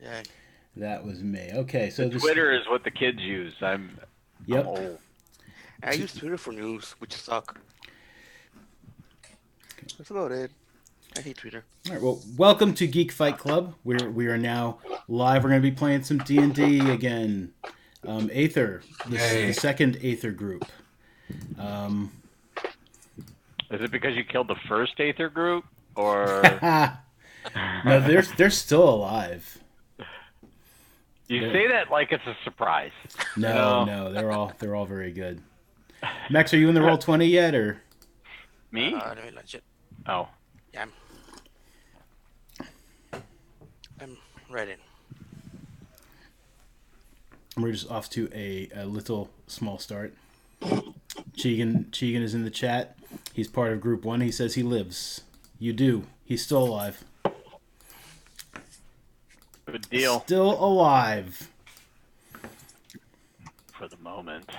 Yeah. That was me. Okay, The so this. Twitter is what the kids use. I'm Yep. old. I use Twitter for news, which suck. That's about it. I hate Twitter. All right. Well, welcome to Geek Fight Club. We are now live. We're going to be playing some D&D again. Aether, the Yay. second Aether group. Um, Is it because you killed the first Aether group, or no, they're still alive. you They're, say that like it's a surprise? You no, know, no, they're all very good. Max, are you in the roll 20 yet, or? me? Let me launch it. Oh, Yeah, I'm right in. We're just off to a little small start. Cheegan is in the chat. He's part of Group 1. He says he lives. You do. He's still alive. good deal Still alive. for the moment.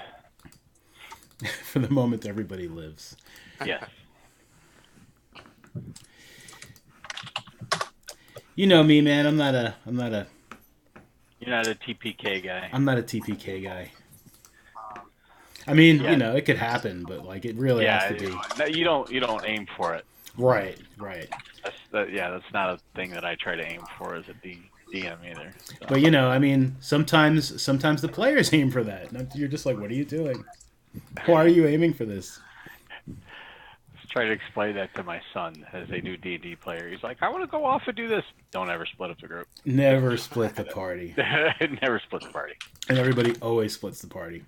For the moment, everybody lives. Yes. You know me, man. I'm not a You're not a TPK guy. TPK guy. I mean, Yeah. it could happen, but like it really has Yeah, to be. no, you don't aim for it. Right. That's not a thing that I try to aim for as a DM either. So. But I mean, sometimes the players aim for that. You're just like, what are you doing? Why are you aiming for this? Just try to explain that to my son as a new D&D player. He's like, I want to go off and do this. Don't ever split up the group. Never split the party, Never split the party. and everybody always splits the party.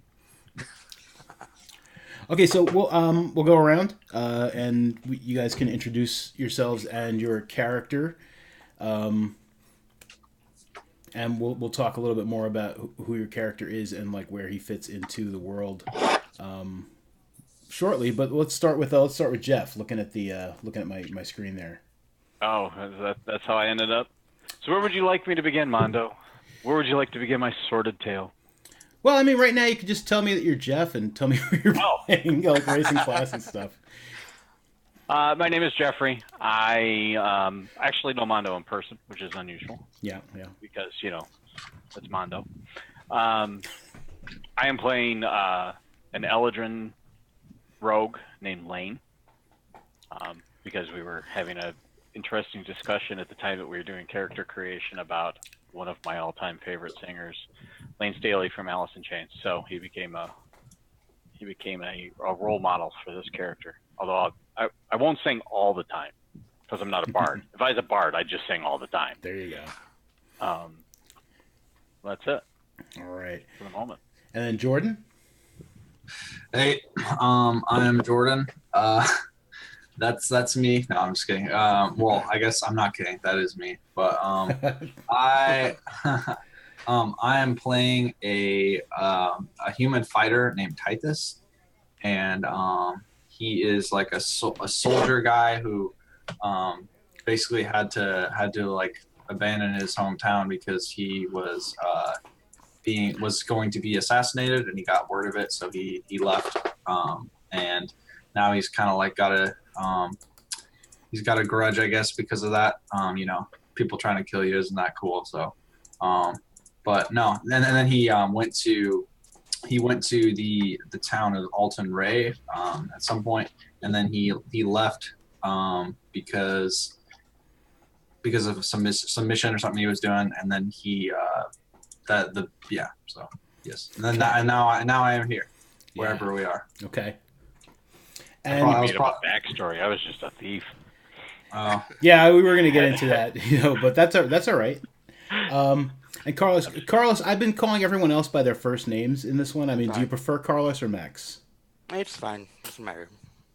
Okay, so we'll go around, and you guys can introduce yourselves and your character, and we'll talk a little bit more about who your character is and like where he fits into the world, shortly. But let's start with Jeff. Looking at my screen there. Oh, that's how I ended up. So where would you like me to begin, Mondo? Where would you like to begin my sordid tale? Well, I mean, right now you could just tell me that you're Jeff and tell me who you're playing, like racing class and stuff. My name is Jeffrey. I actually know Mondo in person, which is unusual. Yeah. Because, it's Mondo. I am playing an Eladrin rogue named Lane because we were having an interesting discussion at the time that we were doing character creation about one of my all-time favorite singers, Lane Staley from Alice in Chains. So he became a role model for this character. Although I won't sing all the time because I'm not a bard. If I was a bard, I'd just sing all the time. There you go. That's it. All right. For the moment. And then Jordan. Hey, I am Jordan. That's me. No, I'm just kidding. Well, I guess I'm not kidding. That is me. But I I am playing a human fighter named Titus, and he is like a soldier guy who basically had to like abandon his hometown because he was going to be assassinated, and he got word of it, so he left, and now he's kind of like he's got a grudge, I guess, because of that. People trying to kill you isn't that cool. So, but no, and then he went to the town of Alton Ray at some point, and then he left because of some mission or something he was doing, and then he so yes, and then now I am here wherever we are. Okay. And I was backstory. I was just a thief. Yeah, we were gonna get into that, but that's all right. And Carlos, I've been calling everyone else by their first names in this one. I mean, do you prefer Carlos or Max? It's fine. Doesn't matter.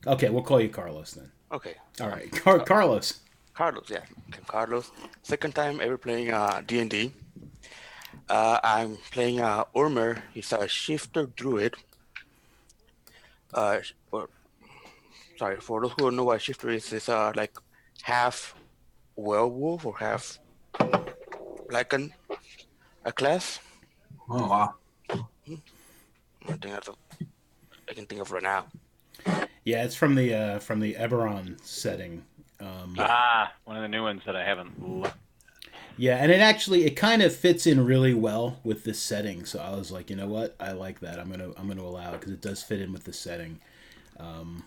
Okay, we'll call you Carlos then. Okay. All right, Carlos. Carlos, yeah. I'm Carlos. Second time ever playing D&D. I'm playing Ormer. He's a shifter druid. For those who don't know what shifter is, it's like half werewolf or half like a class. Oh wow! I can think of right now. Yeah, it's from the Eberron setting. One of the new ones that I haven't looked. Yeah, and it kind of fits in really well with this setting. So I was like, you know what, I like that. I'm gonna allow it because it does fit in with the setting. Um,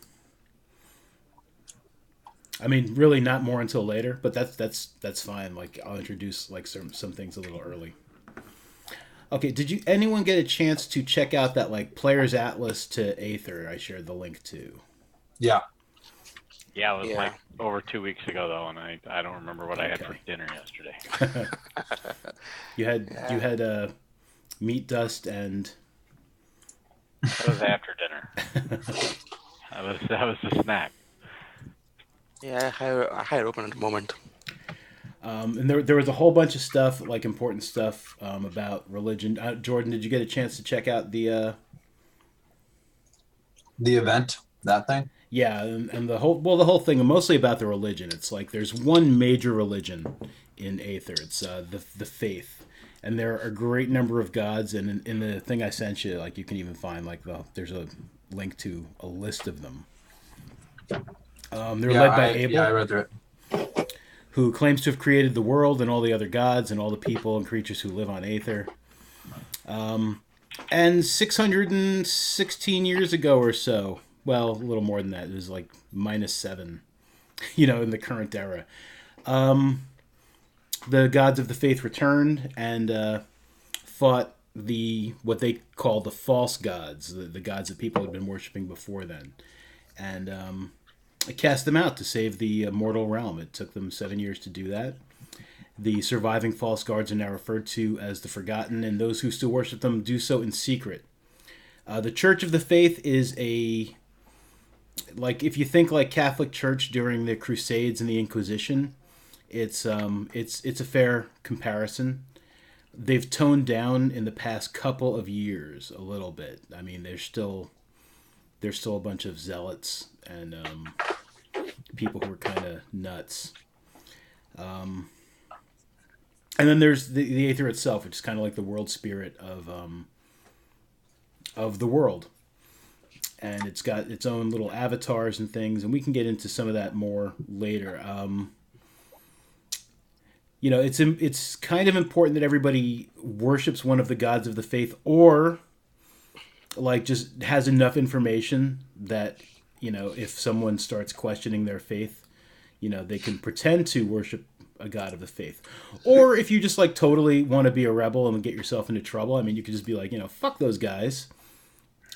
I mean, really not more until later, but that's fine. Like I'll introduce like some things a little early. Okay, did you anyone get a chance to check out that like players atlas to Aether I shared the link to? Yeah. Yeah, it was Yeah. like over 2 weeks ago though, and I don't remember what I had for Okay. dinner yesterday. You had meat dust and That was after dinner. That was the snack. Yeah, I had it open at the moment. and there was a whole bunch of stuff like important stuff about religion. Jordan, did you get a chance to check out The event, that thing. yeah, and the whole thing, mostly about the religion. It's like there's one major religion in Aether. It's the faith, and there are a great number of gods. And in the thing I sent you, like you can even find like there's a link to a list of them. They're led by Abel, Yeah, I read through it. who claims to have created the world and all the other gods and all the people and creatures who live on Aether. And 616 years ago or so, well, a little more than that, it was like -7, in the current era. The gods of the faith returned and fought what they call the false gods, the gods that people had been worshiping before then, and cast them out to save the mortal realm. It took them 7 years to do that. The surviving false gods are now referred to as the Forgotten, and those who still worship them do so in secret. The Church of the Faith is if you think like Catholic Church during the Crusades and the Inquisition, it's a fair comparison. They've toned down in the past couple of years a little bit. I mean, there's still a bunch of zealots and people who are kind of nuts. And then there's the Aether itself, which is kind of like the world spirit of the world, and it's got its own little avatars and things, and we can get into some of that more later. It's kind of important that everybody worships one of the gods of the faith, or like just has enough information that if someone starts questioning their faith, they can pretend to worship a god of the faith. Or if you just like totally want to be a rebel and get yourself into trouble, I mean, you could just be like, fuck those guys.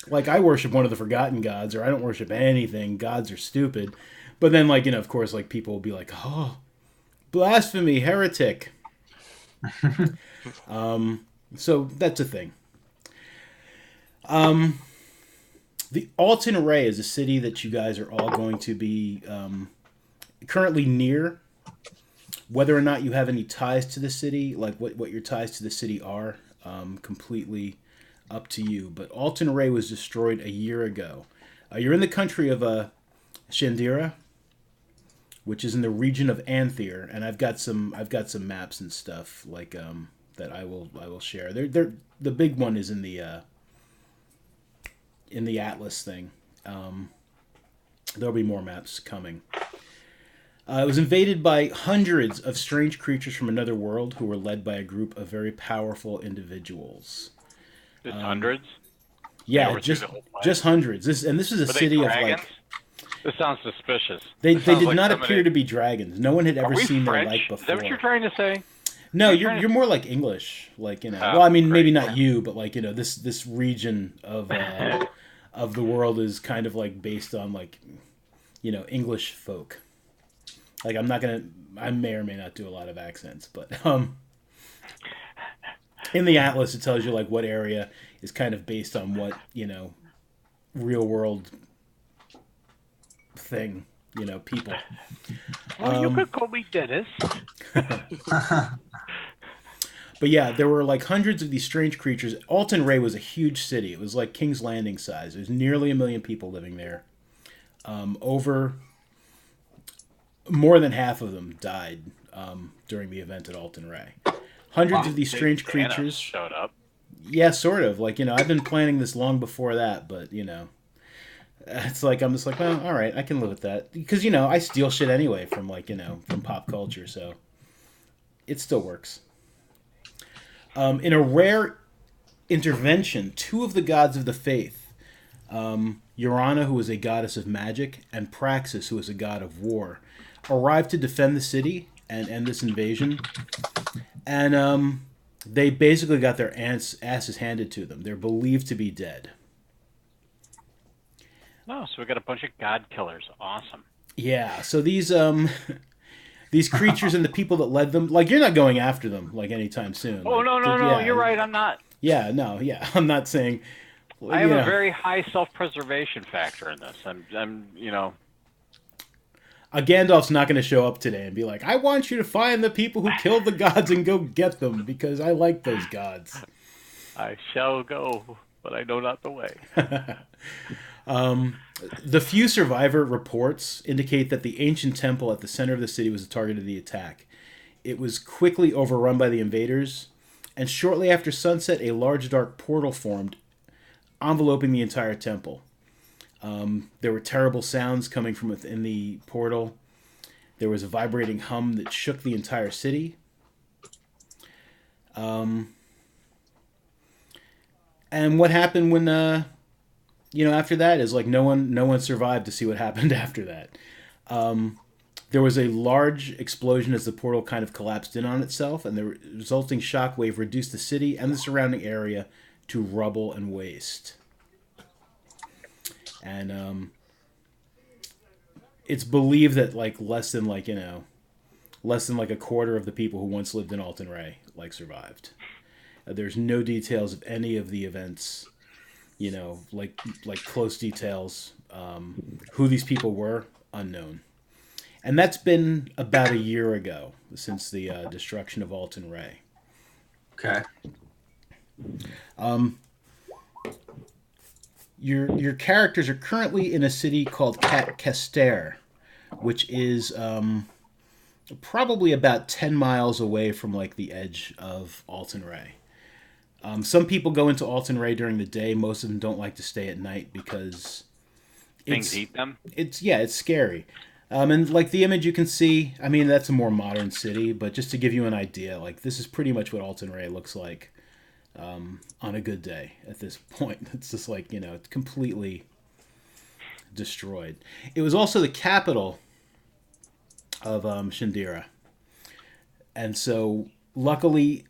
Like, I worship one of the forgotten gods, or I don't worship anything. Gods are stupid. But then, like, of course, like, people will be like, oh, blasphemy, heretic. So that's a thing. The Alton Ray is a city that you guys are all going to be currently near. Whether or not you have any ties to the city, like what your ties to the city are, completely up to you. But Alton Ray was destroyed a year ago. You're in the country of Shandira, which is in the region of Aethir, and I've got some maps and stuff like that I will share. They're the big one is in the Atlas thing. There'll be more maps coming. It was invaded by hundreds of strange creatures from another world who were led by a group of very powerful individuals. Just hundreds? Yeah, just hundreds. This is a city of like. This sounds suspicious. They did not appear to be dragons. No one had ever seen their like before. Is that what you're trying to say? No, you're more like English, like well, I mean, maybe not you, but like this region of the world is kind of like based on like English folk. Like I may or may not do a lot of accents, but in the Atlas it tells you like what area is kind of based on what real world thing, people. Well, you could call me Dennis. But yeah, there were like hundreds of these strange creatures. Alton Ray was a huge city. It was like King's Landing size. There's nearly 1 million people living there. Over more than half of them died during the event at Alton Ray. Hundreds of these strange creatures showed up. Yeah, sort of. Like, I've been planning this long before that, but, it's like, I'm just like, well, all right, I can live with that. Because, I steal shit anyway from, like, from pop culture, so it still works. In a rare intervention, two of the gods of the faith, Urana, who is a goddess of magic, and Praxis, who is a god of war, arrived to defend the city and end this invasion. And they basically got their asses handed to them. They're believed to be dead. Oh, so we got a bunch of god killers. Awesome. Yeah, so these these creatures and the people that led them, like, you're not going after them like anytime soon. Oh, like, no, you're right. I'm not. Yeah, no, yeah, I'm not saying. I have a very high self-preservation factor in this. I'm, A Gandalf's not going to show up today and be like, "I want you to find the people who killed the gods and go get them because I like those gods." I shall go, but I know not the way. The few survivor reports indicate that the ancient temple at the center of the city was the target of the attack. It was quickly overrun by the invaders, and shortly after sunset, a large dark portal formed, enveloping the entire temple. There were terrible sounds coming from within the portal. There was a vibrating hum that shook the entire city. And what happened when, after that is like no one survived to see what happened after that. There was a large explosion as the portal kind of collapsed in on itself, and the resulting shockwave reduced the city and the surrounding area to rubble and waste. And it's believed that less than a quarter of the people who once lived in Alton Ray survived. There's no details of any of the events, like close details. Who these people were, unknown. And that's been about a year ago since the destruction of Alton Ray. Okay. Your characters are currently in a city called Caster, which is probably about 10 miles away from the edge of Alton Ray. Some people go into Alton Ray during the day. Most of them don't like to stay at night because things eat them. It's scary. And the image you can see, I mean, that's a more modern city, but just to give you an idea, this is pretty much what Alton Ray looks like on a good day at this point. It's just it's completely destroyed. It was also the capital of Shandira. And so, luckily,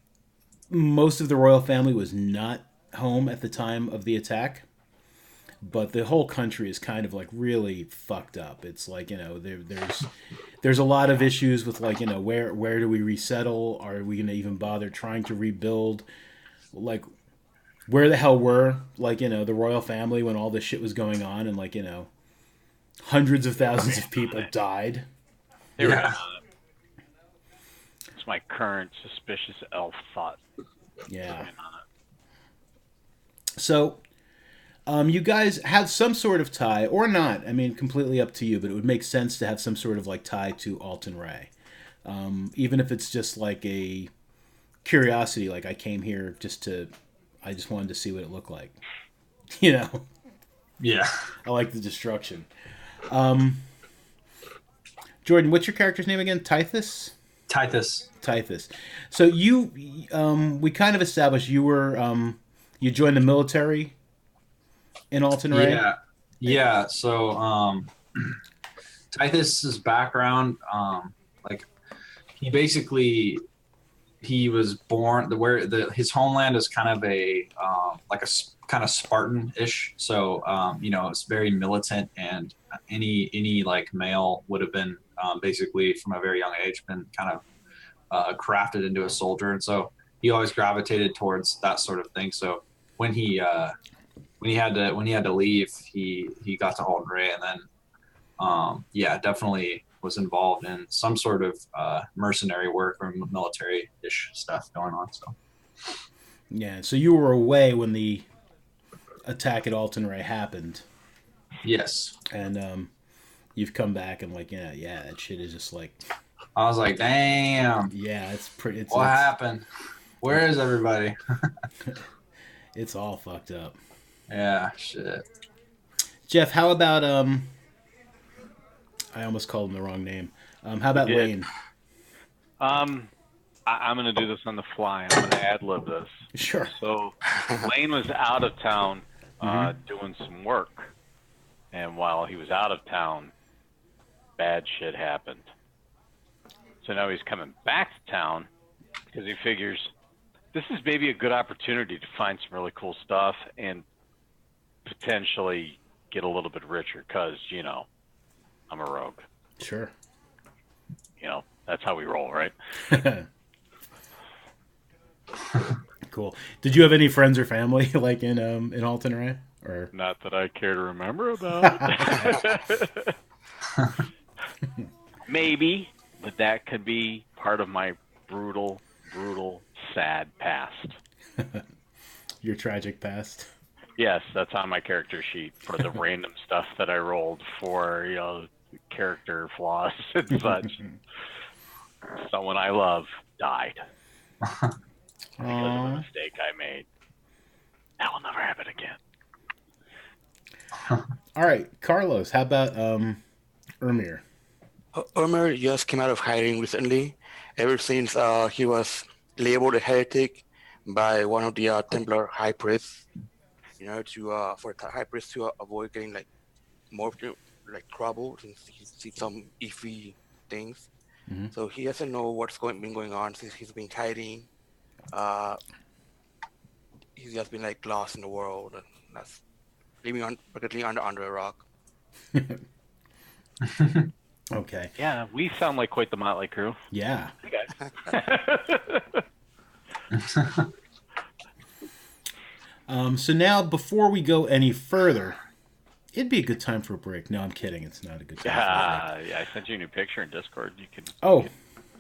most of the royal family was not home at the time of the attack. But the whole country is kind of really fucked up. It's there's a lot of issues with where do we resettle? Are we gonna even bother trying to rebuild? Where the hell were the royal family when all this shit was going on and hundreds of thousands of people died. They were on it. It's my current suspicious elf thought. Yeah. So. You guys have some sort of tie, or not. I mean, completely up to you, but it would make sense to have some sort of tie to Alton Ray. Even if it's just a curiosity, I came here I just wanted to see what it looked like. Yeah. I like the destruction. Jordan, what's your character's name again? Tithus? Tithus. So we kind of established you were, you joined the military in Alton Ray? Yeah. So, Tithus's background, he was born his homeland is kind of a kind of Spartan-ish. So, it's very militant, and any male would have been basically from a very young age been kind of crafted into a soldier, and so he always gravitated towards that sort of thing. So when he had to leave, he got to Alton Ray, and then definitely was involved in some sort of mercenary work or military-ish stuff going on. So yeah, so you were away when the attack at Alton Ray happened. Yes, and you've come back and that shit is just I was like, damn. Yeah, it's pretty. What happened? Where is everybody? It's all fucked up. Yeah, shit. Jeff, how about I almost called him the wrong name. How about Lane? I'm going to do this on the fly. I'm going to ad-lib this. Sure. So Lane was out of town doing some work. And while he was out of town, bad shit happened. So now he's coming back to town because he figures this is maybe a good opportunity to find some really cool stuff and potentially get a little bit richer because, you know, I'm a rogue. Sure. You know, that's how we roll, right? Cool. Did you have any friends or family like in Alton Ray? Or Not that I care to remember about. Maybe, but that could be part of my brutal, sad past. your tragic past? Yes, that's on my character sheet for the random stuff that I rolled for, you know, character flaws and such. Someone I love died because of a mistake I made. That will never happen again. All right, Carlos. How about Ermir? Omer just came out of hiding recently. Ever since he was labeled a heretic by one of the Templar high priests, you know, to for the high priest to avoid getting like more like trouble since he sees some iffy things. Mhm. So he doesn't know what's been going on since he's been hiding. Uh, he's just been like lost in the world, and that's living practically under a rock. Okay. Yeah, we sound like quite the motley crew. Yeah. Hey, guys. So now, before we go any further, it'd be a good time for a break. No, I'm kidding. It's not a good time for a break. Yeah, I sent you a new picture in Discord. You can. Oh,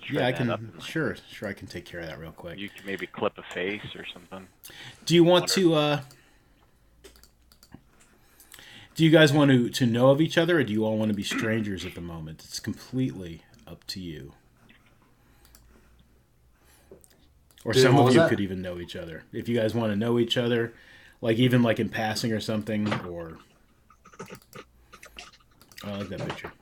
shred yeah, I that up can. and, Sure, I can take care of that real quick. You can maybe clip a face or something. Do you want to? Do you guys want to know of each other, or do you all want to be strangers at the moment? It's completely up to you. Or Dude, some what of was you that? could even know each other. If you guys want to know each other, like even like in passing or something, or I like that picture.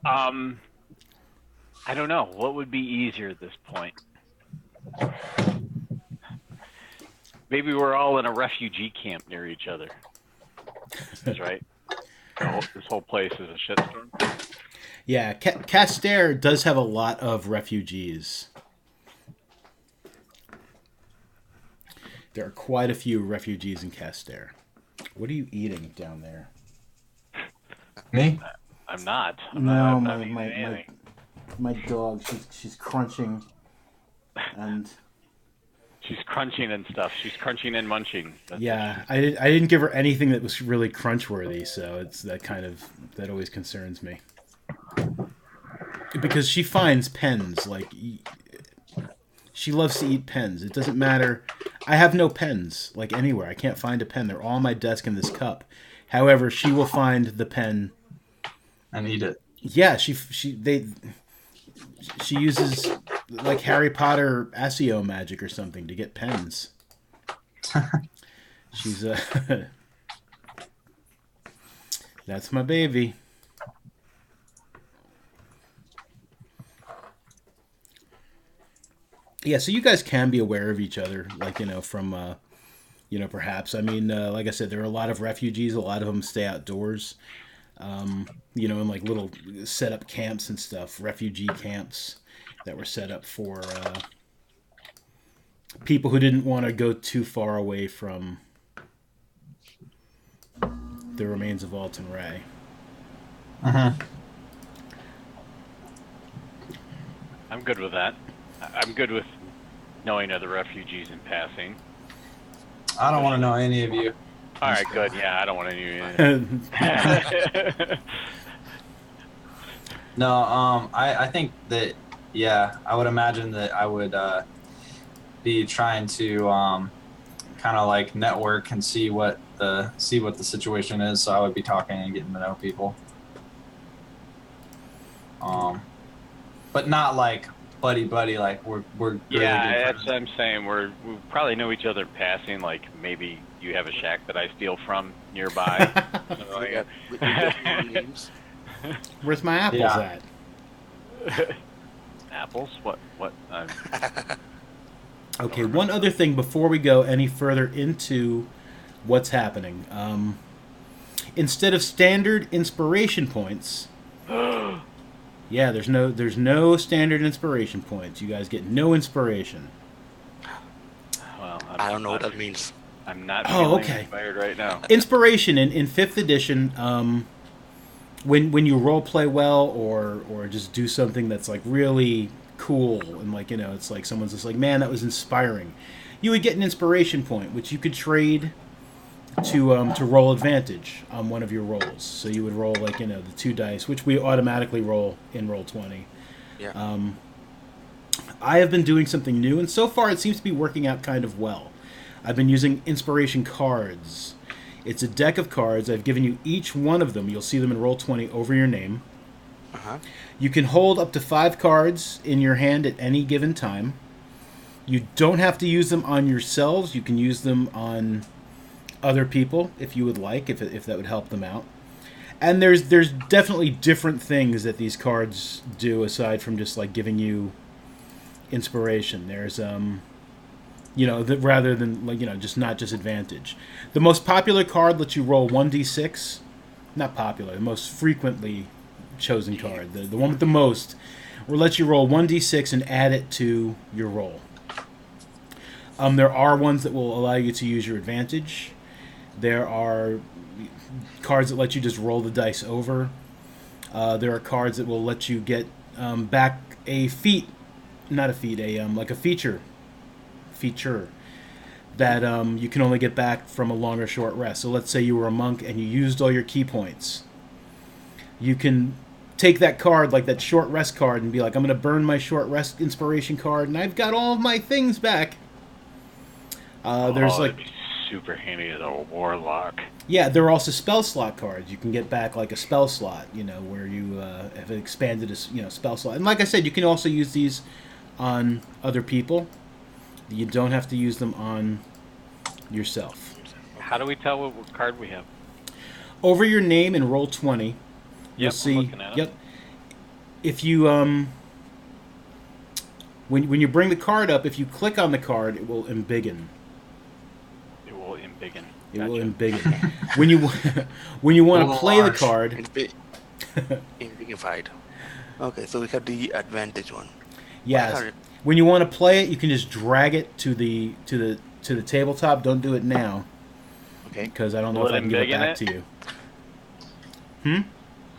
I don't know. What would be easier at this point? Maybe we're all in a refugee camp near each other. That's right. This whole place is a shitstorm. Yeah, Caster does have a lot of refugees. There are quite a few refugees in Caster. What are you eating down there? Me? I'm not. No, I'm not eating anything. my dog. She's crunching, and She's crunching and stuff. She's crunching and munching. That's yeah, I didn't give her anything that was really crunch worthy, so it's that always concerns me. Because she finds pens, like she loves to eat pens. It doesn't matter. I have no pens like anywhere. I can't find a pen. They're all on my desk in this cup. However, she will find the pen And eat it. Yeah, she uses like Harry Potter Accio magic or something to get pens. She's that's my baby. Yeah, so you guys can be aware of each other, like from perhaps. I mean, like I said, there are a lot of refugees. A lot of them stay outdoors. In like little set up camps and stuff, refugee camps that were set up for people who didn't want to go too far away from the remains of Alton Ray. I'm good with that. I'm good with knowing other refugees in passing. I don't want to know any of you. All right, good. Yeah, I don't want to. No, I think that, yeah, I would imagine that I would be trying to kind of like network and see what the situation is. So I would be talking and getting to know people. But not like buddy, like we're really good Yeah, friends. that's what I'm saying. We probably know each other in passing. Like maybe you have a shack that I steal from nearby. Something like that. We just know names. Where's my apples Yeah. at? apples? What? Okay, one other thing before we go any further into what's happening. Instead of standard inspiration points, yeah, there's no standard inspiration points. You guys get no inspiration. Well, I don't know what that means. I'm not Oh, feeling okay. inspired right now. Inspiration in 5th edition, when you role play well or just do something that's like really cool and like it's like someone's just like, man, that was inspiring, you would get an inspiration point which you could trade to roll advantage on one of your rolls. So you would roll like the 2 dice, which we automatically roll in Roll20. Yeah. I have been doing something new, and so far it seems to be working out kind of well. I've been using inspiration cards. It's a deck of cards. I've given you each one of them. You'll see them in Roll20 over your name. Uh-huh. You can hold up to 5 cards in your hand at any given time. You don't have to use them on yourselves. You can use them on other people if you would like, if that would help them out. And there's definitely different things that these cards do aside from just like giving you inspiration. There's rather than like just not just advantage. The most popular card lets you roll 1d6. Not popular, the most frequently chosen card, the one with the most, will let you roll 1d6 and add it to your roll. There are ones that will allow you to use your advantage. There are cards that let you just roll the dice over. There are cards that will let you get back a feat, not a feat, like a feature that you can only get back from a long or short rest. So let's say you were a monk and you used all your key points. You can take that card, like that short rest card, and be like, I'm going to burn my short rest inspiration card, and I've got all of my things back. There's like it'd be super handy as a warlock. Yeah, there are also spell slot cards. You can get back like a spell slot, where you have expanded a spell slot. And like I said, you can also use these on other people. You don't have to use them on yourself. How do we tell what card we have? Over your name in Roll20, you'll see. I'm looking at it. Yep. If you when you bring the card up, if you click on the card, it will embiggen. It will embiggen. It Gotcha. will embiggen. when you want to play the card, Embiggified. Okay, so we have the advantage one. yes. When you want to play it, you can just drag it to the tabletop. Don't do it now. Okay. Because I don't know Will if it I can give it embiggen back it? to you.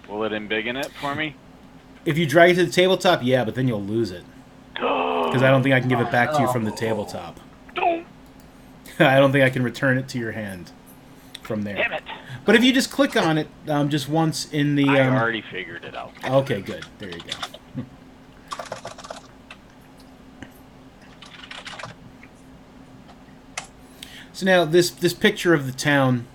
Will it embiggen it for me? If you drag it to the tabletop, yeah, but then you'll lose it. Because I don't think I can give it back to you from the tabletop. I don't think I can return it to your hand from there. Damn it! But if you just click on it just once in the... I already figured it out. Okay, good. There you go. So now this picture of the town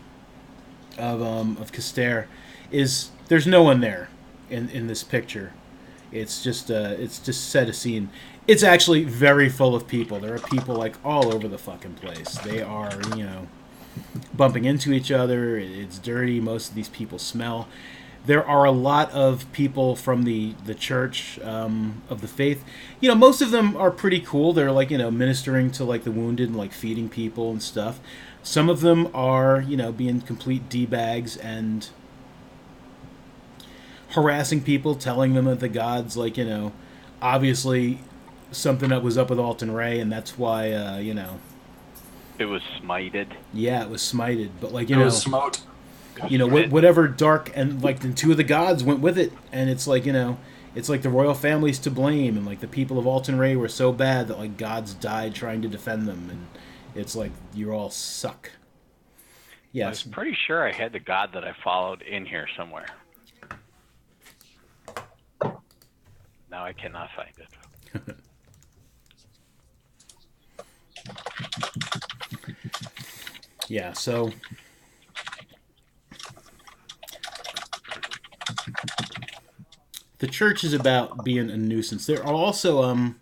of Caster is, there's no one there in this picture. It's just set a scene. It's actually very full of people. There are people like all over the fucking place. They are bumping into each other. It's dirty. Most of these people smell. There are a lot of people from the church of the faith. Most of them are pretty cool. They're like ministering to like the wounded and like feeding people and stuff. Some of them are being complete d-bags and harassing people, telling them that the gods obviously something that was up with Alton Ray, and that's why It was smited. Yeah, it was smited, but like It was smote. whatever dark, and like the 2 of the gods went with it, and it's like it's like the royal family's to blame, and like the people of Alton Ray were so bad that like gods died trying to defend them, and it's like you all suck. I Yes. was pretty sure I had the god that I followed in here somewhere. Now I cannot find it. Yeah, so the church is about being a nuisance. There are also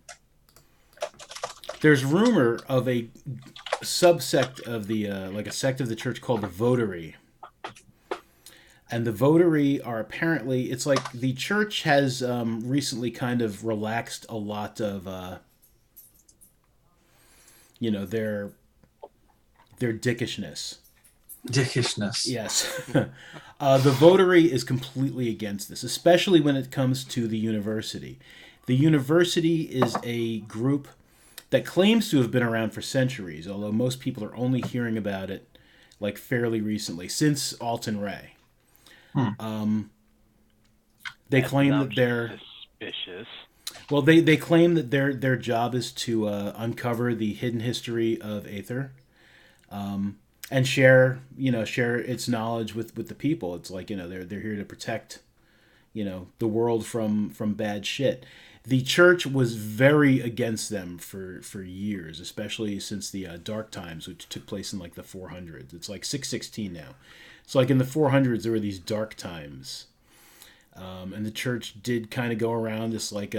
there's rumor of a subsect of the like a sect of the church called the Votary. And the votary are apparently, it's like the church has recently kind of relaxed a lot of, their dickishness. Dickishness. Yes. The votary is completely against this, especially when it comes to the university. The university is a group that claims to have been around for centuries, although most people are only hearing about it like fairly recently, since Alton Ray. They claim that they're suspicious. well. They claim that their job is to uncover the hidden history of Aethir, and share its knowledge with the people. It's like they're here to protect the world from bad shit. The church was very against them for years, especially since the Dark Times, which took place in like the 400s. It's like 616 now. So like in the 400s, there were these dark times, and the church did kind of go around this like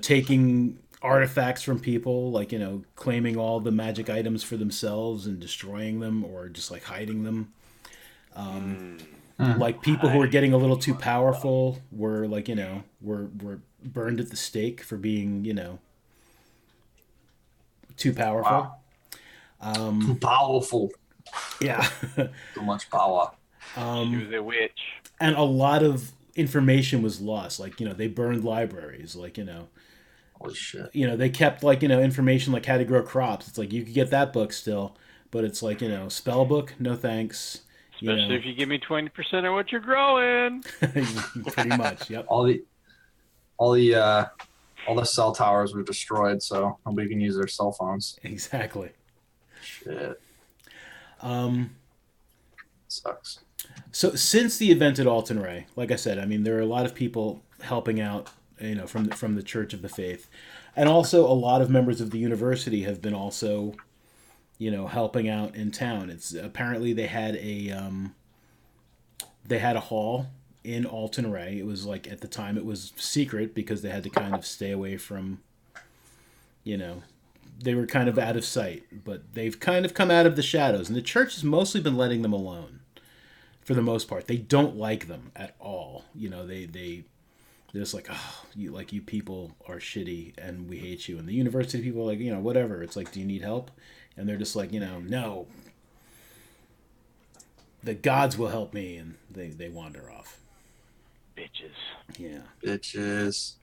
taking artifacts from people, like claiming all the magic items for themselves and destroying them, or just like hiding them. Like people who were getting a little too powerful were like were burned at the stake for being too powerful. Wow. Too powerful. Yeah. Too much power. She was a witch. And a lot of information was lost. Like, they burned libraries. Like, Holy shit. They kept like, information like how to grow crops. It's like you could get that book still, but it's like, spell book, no thanks. Especially if you give me 20% of what you're growing. Pretty much, yep. All the cell towers were destroyed, so nobody can use their cell phones. Exactly. Shit. Sucks. So since the event at Alton Ray, like I said, I mean, there are a lot of people helping out, from the Church of the Faith, and also a lot of members of the university have been also, helping out in town. It's apparently they had a hall in Alton Ray. It was like at the time it was secret because they had to kind of stay away from, they were kind of out of sight, but they've kind of come out of the shadows, and the church has mostly been letting them alone. For the most part, they don't like them at all. They're just like, oh, you people are shitty and we hate you. And the university people are like, whatever. It's like, do you need help? And they're just like, no. The gods will help me, and they wander off. Bitches. Yeah. Bitches.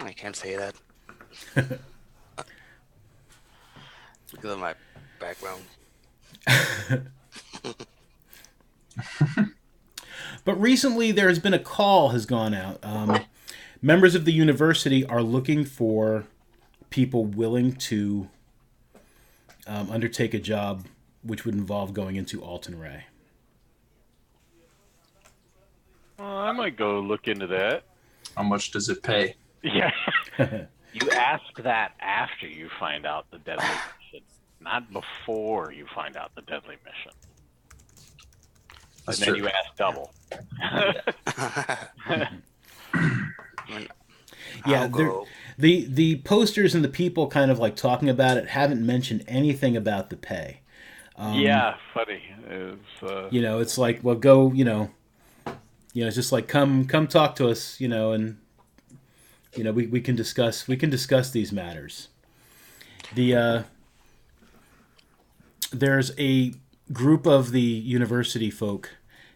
I can't say that. Because of my background. But recently there has been a call has gone out. Members of the university are looking for people willing to undertake a job which would involve going into Alton Ray. I might go look into that. How much does it pay? Yeah. You ask that after you find out the deadly mission, not before you find out the deadly mission. And then you ask double. Yeah, the posters and the people kind of like talking about it haven't mentioned anything about the pay. Yeah, funny. It's like, well, go, it's just like come talk to us, and we can discuss these matters. There's a group of the university folk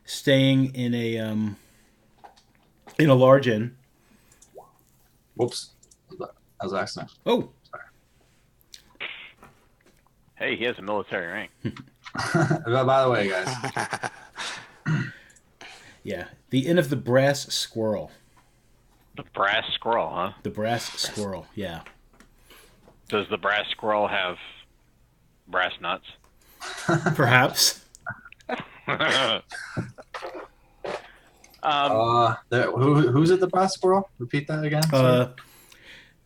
staying in a large inn. Whoops. That was an accident. Oh. Sorry. Hey, he has a military rank. By the way, guys. Yeah. The Inn of the Brass Squirrel. The brass squirrel, huh? The Brass Squirrel, yeah. Does the brass squirrel have brass nuts? Perhaps. Who's at the brass squirrel? Repeat that again.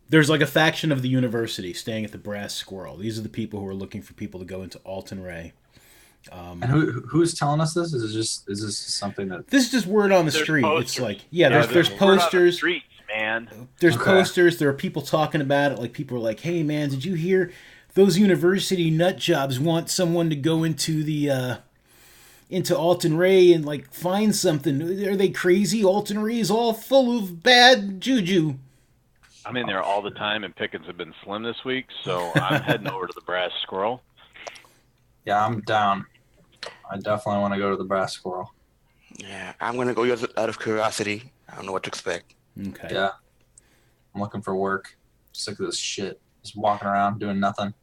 There's like a faction of the university staying at the Brass Squirrel. These are the people who are looking for people to go into Alton Ray. And who's telling us this? Is this something that? This is just word on the street. Posters. It's like there's posters. The streets, man. There's posters. There are people talking about it. Like people are like, "Hey, man, did you hear those university nut jobs want someone to go into the into Alton Ray and like find something. Are they crazy? Alton Ray is all full of bad juju. I'm in there all the time, and pickings have been slim this week, so I'm heading over to the Brass Squirrel. Yeah, I'm down. I definitely want to go to the Brass Squirrel. Yeah, I'm gonna go just out of curiosity. I don't know what to expect. Okay. Yeah. I'm looking for work. Sick of this shit. Just walking around doing nothing.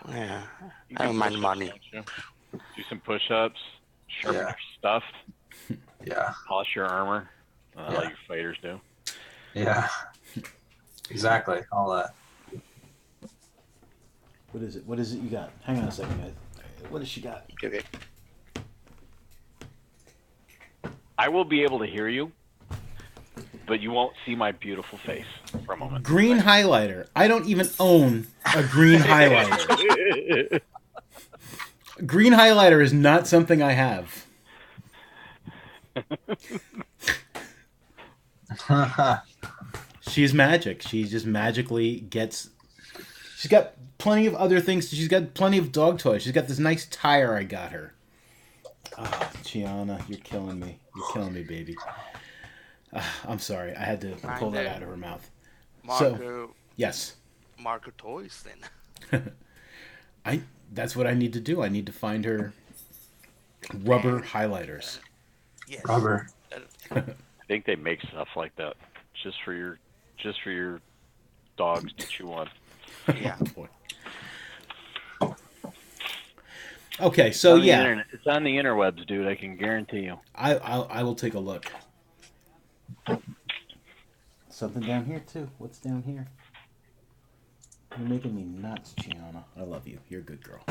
Yeah, You I can don't mind push-ups, money. don't you? Do some push-ups, sharpen Yeah. your stuff, Yeah. polish your armor, Yeah. like your fighters do. Yeah. Exactly. All that. What is it? What is it you got? Hang on a second, guys. What does she got? Okay. I will be able to hear you, but you won't see my beautiful face for a moment. Green highlighter. I don't even own a green highlighter. Green highlighter is not something I have. She's magic. She just magically gets. She's got plenty of other things. She's got plenty of dog toys. She's got this nice tire I got her. Oh, Gianna, you're killing me. You're killing me, baby. I'm sorry. I had to pull that out of her mouth. Marco, Yes. Marco toys then. That's what I need to do. I need to find her rubber highlighters. Yes. Rubber. I think they make stuff like that just for your dogs to chew on. Yeah. Boy. Okay, so yeah, It's on the interwebs, dude. I can guarantee you. I will take a look. Something down here too. What's down here? You're making me nuts, Gianna. I love you. You're a good girl.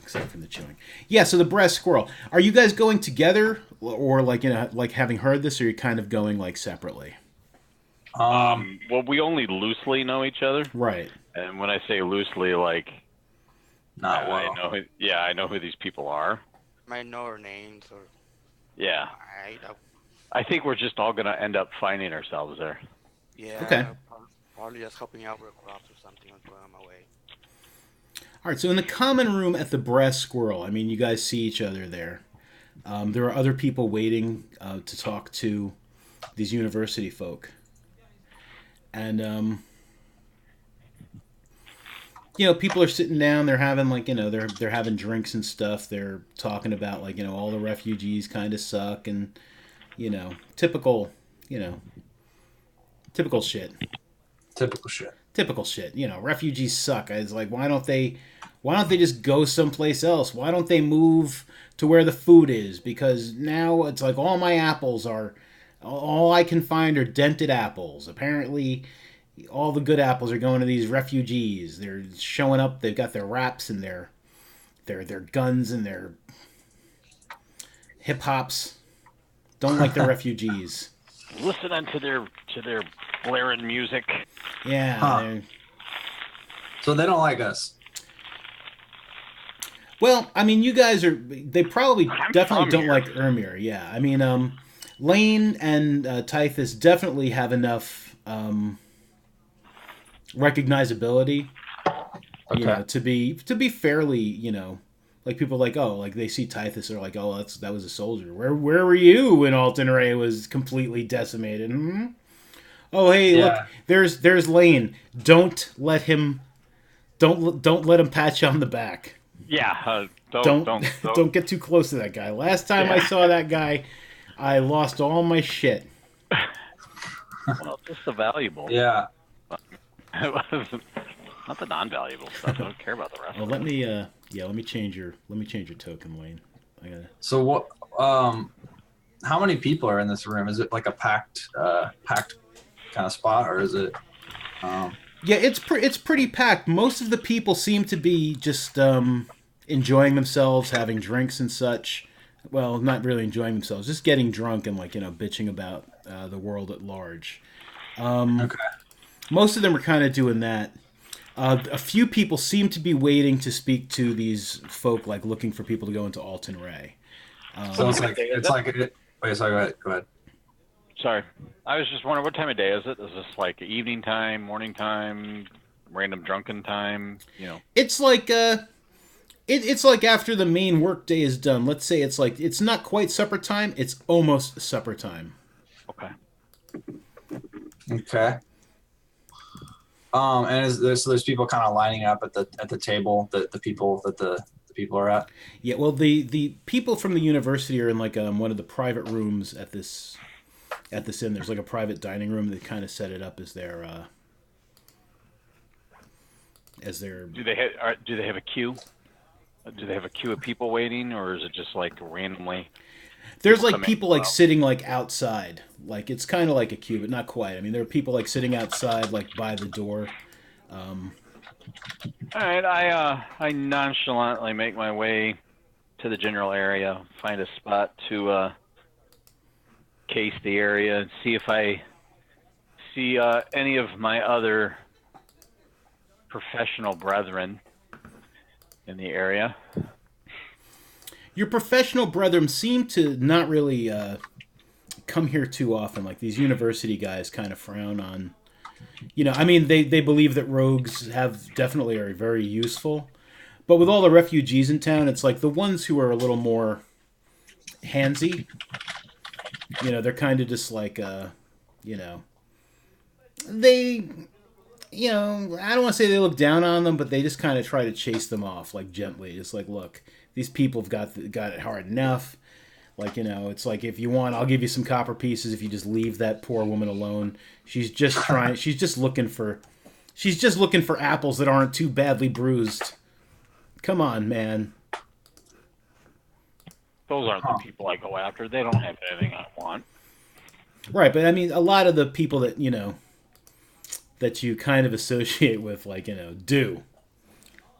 Except from the chewing. Yeah, so the Brass Squirrel. Are you guys going together, or like like having heard this, or are you kind of going like separately? Well, we only loosely know each other, Right. and when I say loosely, like Not well. I know who these people are. Might know our names or Yeah, I don't. I think we're just all gonna end up finding ourselves there. Yeah. Okay. Probably just helping out with crops or something or going on my way. All right, so in the common room at the Brass Squirrel, I mean, you guys see each other there. There are other people waiting to talk to these university folk. And, people are sitting down, they're having, like, they're having drinks and stuff. They're talking about, like, all the refugees kind of suck and, typical, typical shit. Typical shit. Typical shit. Refugees suck. It's like, why don't they just go someplace else? Why don't they move to where the food is? Because now it's like all I can find are dented apples. Apparently, all the good apples are going to these refugees. They're showing up. They've got their raps and their guns and their hip hops. Don't like the refugees. Listening to their blaring music. Yeah. Huh. So they don't like us. Well, I mean, you guys they probably definitely don't here. like Ermir, yeah. I mean, Lane and Tythus definitely have enough recognizability, Okay. to be fairly, like people like, oh, like they see Tythus, they're like, oh, that was a soldier. Where were you when Alton Ray was completely decimated? Hmm? Oh, hey, Yeah. look, there's Lane. Don't let him pat you on the back. Yeah, Don't get too close to that guy. Last time I saw that guy, I lost all my shit. Well, just the valuable. Yeah. Not the non-valuable stuff. I don't care about the rest. Well, let me change your token, Lane. I gotta. So what? How many people are in this room? Is it like a packed kind of spot, or is it? Yeah, it's pretty packed. Most of the people seem to be just enjoying themselves, having drinks and such. Well, not really enjoying themselves, just getting drunk and bitching about the world at large. Okay. Most of them are kind of doing that. A few people seem to be waiting to speak to these folk, like looking for people to go into Alton Ray. So it's like. Wait, sorry. Go ahead. Sorry, I was just wondering what time of day is it? Is this like evening time, morning time, random drunken time? It's like It's like after the main work day is done. Let's say it's like it's not quite supper time. It's almost supper time. Okay. Okay. And so there's people kind of lining up at the table, the people that the people are at. Yeah. Well, the people from the university are in like one of the private rooms at this inn. There's like a private dining room. They kind of set it up as their. Do they have a queue? Do they have a queue of people waiting, or is it just like randomly? There's like Come in, people go like out? sitting like outside. Like it's kind of like a queue, but not quite. I mean, there are people like sitting outside, like by the door. All right, I nonchalantly make my way to the general area, find a spot to case the area, and see if I see any of my other professional brethren in the area. Your professional brethren seem to not really come here too often. Like these university guys kind of frown on. I mean, they believe that rogues have definitely are very useful, but with all the refugees in town, it's like the ones who are a little more handsy. They're kind of just like, you know, they, I don't want to say they look down on them, but they just kind of try to chase them off, like gently. It's like, look, these people have got it hard enough. Like, it's like if you want, I'll give you some copper pieces if you just leave that poor woman alone. She's just trying. She's just looking for. She's just looking for apples that aren't too badly bruised. Come on, man. Those aren't the people I go after. They don't have anything I want. Right, but I mean, a lot of the people that you kind of associate with, like do,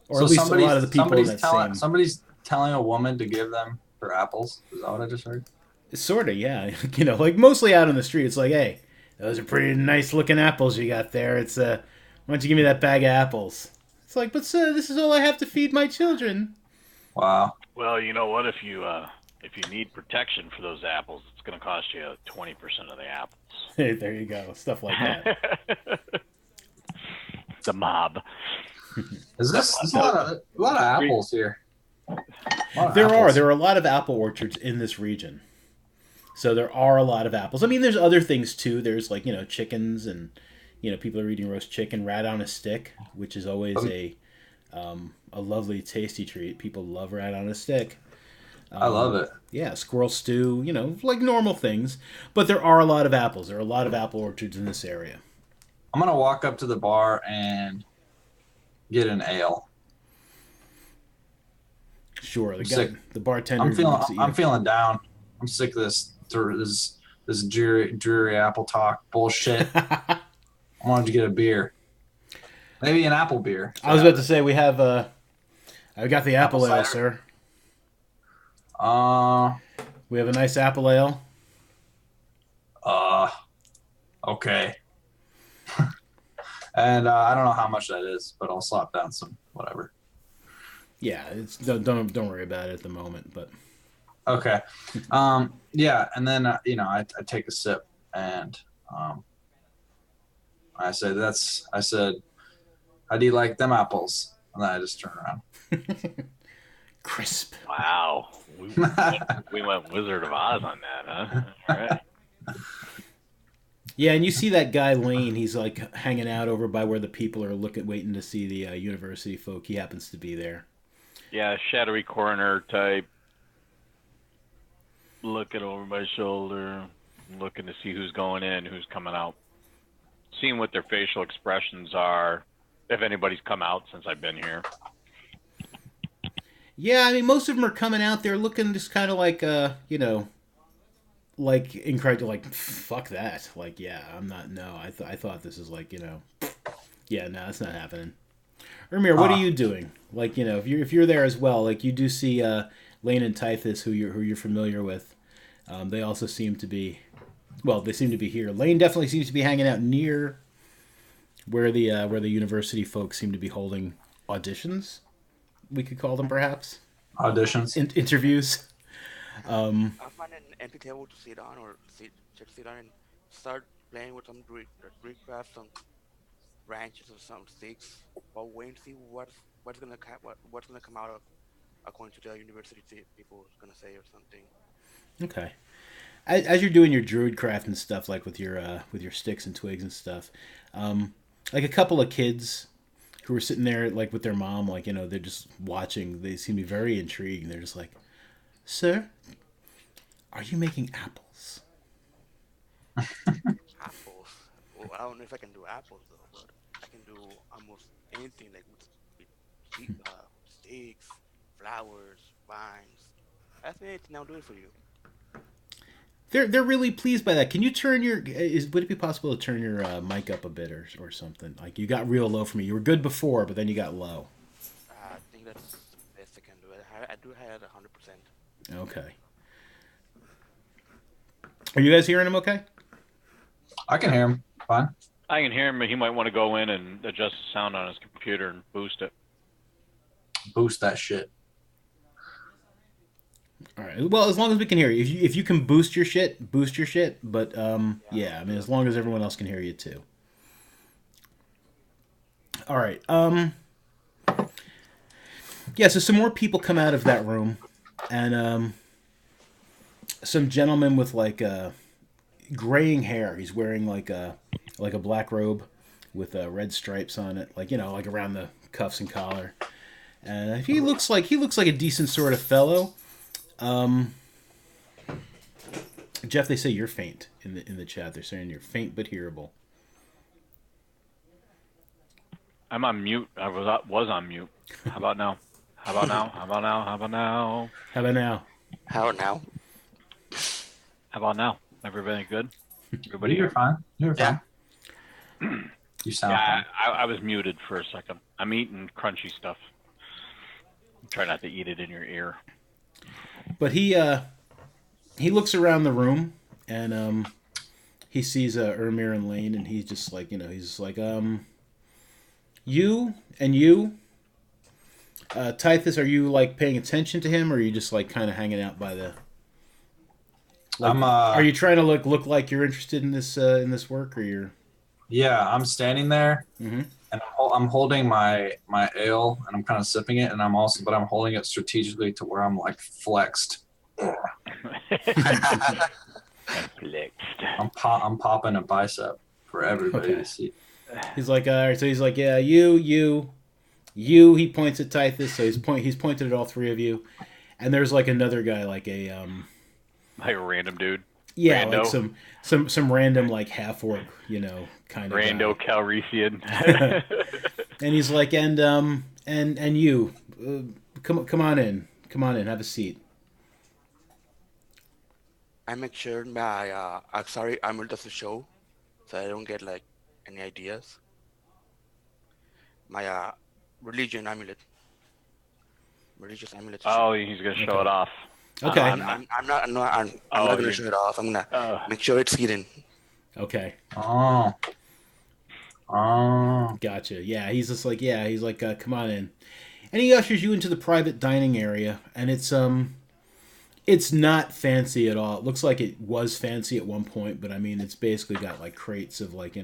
or So at least a lot of the people in that same. somebody's telling a woman to give them her apples. Is that what I just heard? Sort of, yeah. Like mostly out on the street, it's like, hey, those are pretty nice looking apples you got there. It's why don't you give me that bag of apples? It's like, but sir, this is all I have to feed my children. Wow. Well, you know what? If you need protection for those apples, it's going to cost you 20% of the apples. Hey, there you go, stuff like that. The mob. Is this there's a lot of apples here? There are a lot of apple orchards in this region, so there are a lot of apples. I mean, there's other things too. There's like chickens and people are eating roast chicken, rat on a stick, which is always a lovely, tasty treat. People love rat on a stick. I love it. Yeah, squirrel stew, like normal things. But there are a lot of apples. There are a lot of apple orchards in this area. I'm gonna walk up to the bar and get an ale. Sure, Sick. the bartender looks at you. I'm feeling down. I'm sick of this dreary apple talk bullshit. I wanted to get a beer. Maybe an apple beer. I was about to say we have I got the apple ale, cider? sir. Uh, We have a nice apple ale. okay. And I don't know how much that is, but I'll slop down some whatever. Yeah, it's don't worry about it at the moment, but Okay. Yeah, and then I take a sip and I said, how do you like them apples? And then I just turn around. crisp. Wow. We went Wizard of Oz on that, huh? All right. Yeah, and you see that guy Lane. He's like hanging out over by where the people are waiting to see the university folk. He happens to be there. Yeah, shadowy coroner type. Looking over my shoulder, looking to see who's going in, who's coming out. Seeing what their facial expressions are, if anybody's come out since I've been here. Yeah, I mean, most of them are coming out there looking just kind of like, like incredible, like fuck that. Like, yeah, I'm not. No, I thought this is like, yeah, no, it's not happening. Ermir, what are you doing? Like, if you're there as well, like you do see Lane and Tithus, who you're familiar with. They also seem to be, well, they seem to be here. Lane definitely seems to be hanging out near where the university folks seem to be holding auditions. We could call them perhaps Auditions. interviews. I find an empty table to sit on or just sit on and start playing with some Greek craft, some branches or some sticks, while waiting to see what's gonna come out of. according to the university people is gonna say or something. Okay. As you're doing your druid craft and stuff, like with your sticks and twigs and stuff, like a couple of kids who are sitting there like with their mom, like they're just watching. They seem to be very intrigued. And they're just like, "Sir, are you making apples?" Apples. Well, I don't know if I can do apples though, but I can do almost anything like with sticks, flowers, vines. Ask me anything, I'll do it for you. They're really pleased by that. Can you turn your would it be possible to turn your mic up a bit or something? Like you got real low for me. You were good before, but then you got low. I think that's the best I can do. I do have it 100%. Okay. Are you guys hearing him okay? I can hear him. Fine. I can hear him, but he might want to go in and adjust the sound on his computer and boost it. Boost that shit. All right. Well, as long as we can hear you. If you can boost your shit, boost your shit. But yeah, I mean, as long as everyone else can hear you too. All right. Yeah. So some more people come out of that room, and some gentleman with like graying hair. He's wearing like a black robe with red stripes on it, like like around the cuffs and collar. And he looks like a decent sort of fellow. Jeff, they say you're faint in the chat. They're saying you're faint but hearable. I'm on mute. I was on mute. How about now? How about now? How about now? How about now? How about now? How now? How about now? Everybody good? Everybody You're here? fine. You're fine. Yeah. You sound Yeah, fine. I was muted for a second. I'm eating crunchy stuff. Try not to eat it in your ear. But he looks around the room and he sees Ermir and Lane, and he's just like he's just like you and you. Tithus, are you like paying attention to him, or are you just like kind of hanging out by the? Like, are you trying to look like you're interested in this work, or you're? Yeah, I'm standing there, Mm-hmm. and I'm holding my ale, and I'm kind of sipping it, and but I'm holding it strategically to where I'm like flexed. Flexed. I'm popping a bicep for everybody Okay. to see. He's like, all right. So he's like, yeah, you. He points at Tithus, so he's pointed at all three of you, and there's like another guy, like a Like a random dude. yeah, Rando. like some random like half orc, kind of Rando guy. Calrissian. And he's like, and you, come on in, have a seat. I make sure my sorry amulet doesn't show, so I don't get like any ideas. My religion amulet, religious amulet to Oh, show. he's gonna show Okay. it off. Okay. I'm not gonna show it off. I'm gonna make sure it's hidden. Okay. Oh, Gotcha. Yeah, he's just like, come on in, and he ushers you into the private dining area, and it's not fancy at all. It looks like it was fancy at one point, but I mean, it's basically got like crates of like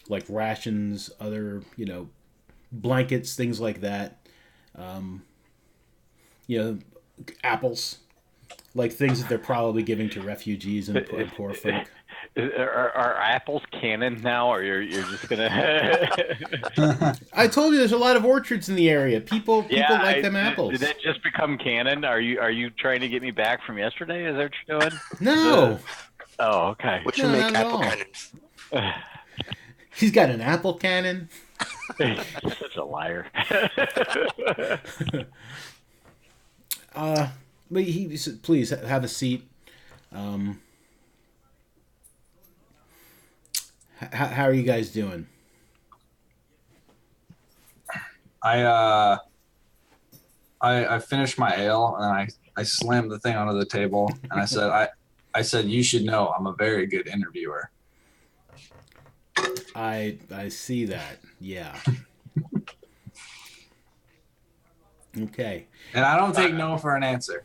like rations, other blankets, things like that. Um, apples, like things that they're probably giving to refugees and poor folk. Are apples canon now, or you're just gonna? I told you there's a lot of orchards in the area. People like them Did apples. that just become canon? Are you trying to get me back from yesterday? Is that what you're doing? No, Oh, okay. Which No, will not make at apple all. cannons. he's got an apple cannon. Such a liar. But he said, please have a seat. How are you guys doing? I finished my ale and I slammed the thing onto the table and I said you should know I'm a very good interviewer. I see that. Yeah. Okay. And I don't take no for an answer.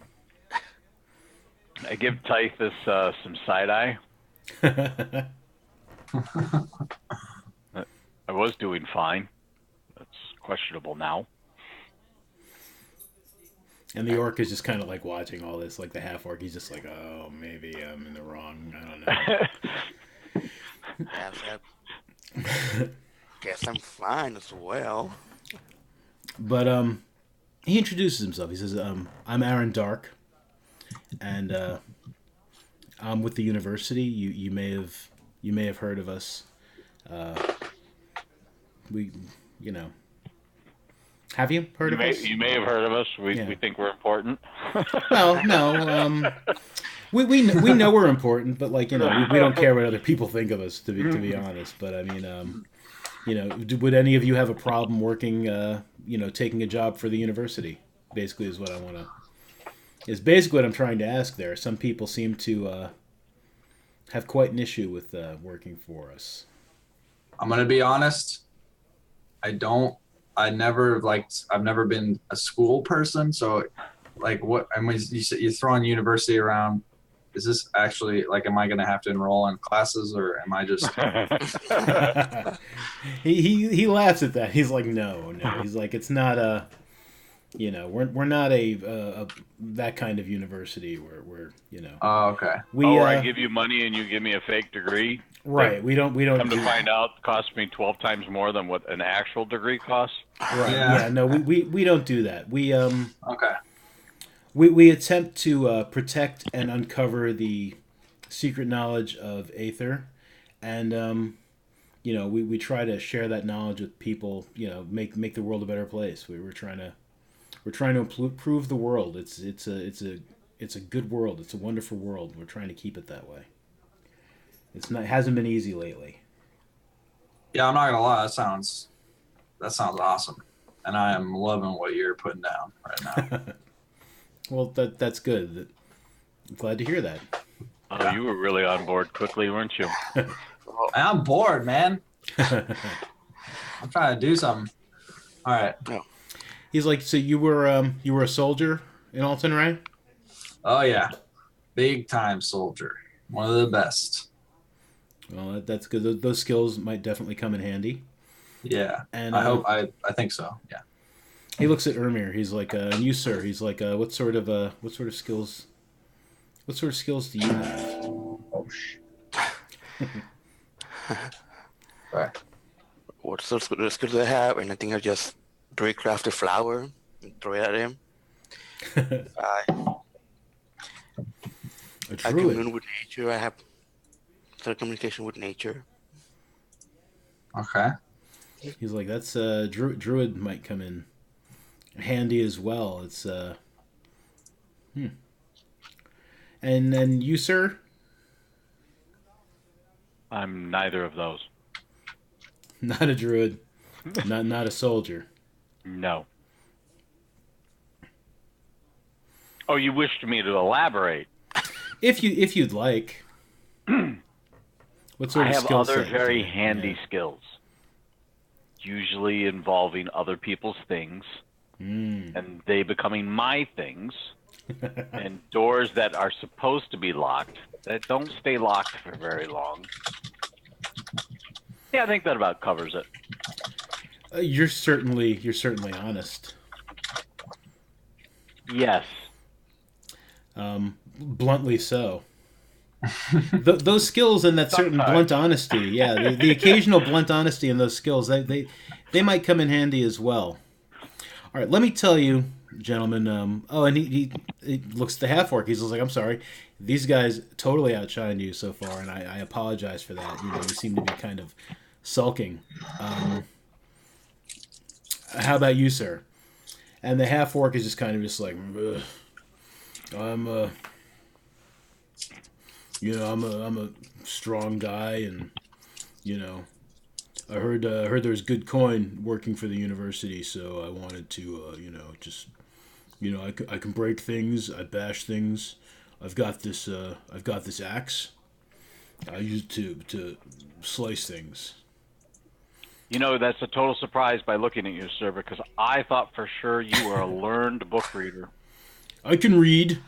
I give Typhus some side eye. I was doing fine. That's questionable now. And the orc is just kind of like watching all this, like the half orc. He's just like, oh, maybe I'm in the wrong. I don't know. Yes, I guess I'm fine as well. But he introduces himself. He says, "I'm Aaron Dark, and I'm with the university. You may have heard of us. We, you know, have you heard of us? You may have heard of us. Yeah. We think we're important. Well, no. We know we're important, but like we don't care what other people think of us. To be honest, but I mean, would any of you have a problem working? Taking a job for the university? Basically, is what I want to. Is basically what I'm trying to ask there. Some people seem to have quite an issue with working for us. I'm gonna be honest. I've never been a school person, so like what I mean you're throwing university around. Is this actually like am I gonna have to enroll in classes or am I just he laughs at that. He's like, no. He's like, it's not a, we're not a that kind of university where we're. Oh, okay. I give you money and you give me a fake degree. Right. We don't. Come to find out, it costs me 12 times more than what an actual degree costs. Right. Yeah. No. We don't do that. Okay. We attempt to protect and uncover the secret knowledge of Aethir, and we try to share that knowledge with people. Make the world a better place. We're trying to improve the world. It's a good world. It's a wonderful world. We're trying to keep it that way. It hasn't been easy lately. Yeah, I'm not gonna lie. That sounds awesome, and I am loving what you're putting down right now. Well, that's good. I'm glad to hear that. Oh, you were really on board quickly, weren't you? I'm bored, man. I'm trying to do something. All right. He's like, so you were a soldier in Alton, right? Oh yeah, big time soldier. One of the best. Well, that's good. Those skills might definitely come in handy. Yeah, and I think so. Yeah. He looks at Ermir. He's like, and you, sir. He's like, what sort of skills? What sort of skills do you have? Oh shit. Right. What sort of skills do I have? And I think I just craft a flower and throw it at him. I commune with nature. I have telecommunication with nature. Okay. He's like, that's druid might come in handy as well. It's And then you, sir? I'm neither of those. Not a druid. not a soldier. No. Oh, you wished me to elaborate. If you'd like. What sort I of have skill other set very handy skills, usually involving other people's things, and they becoming my things, and doors that are supposed to be locked that don't stay locked for very long. Yeah, I think that about covers it. You're certainly honest. Yes. Bluntly so. Those skills and that certain blunt honesty, yeah, the occasional blunt honesty and those skills, they might come in handy as well. All right, let me tell you, gentlemen. And he looks at the half orc. He's like, I'm sorry, these guys totally outshined you so far, and I apologize for that. You seem to be kind of sulking. How about you, sir? And the half orc is just kind of just like, I'm a strong guy, and I heard there's good coin working for the university, so I wanted to I can break things, I bash things. I've got this axe. I use it to slice things. That's a total surprise by looking at you, sir, because I thought for sure you were a learned book reader. I can read.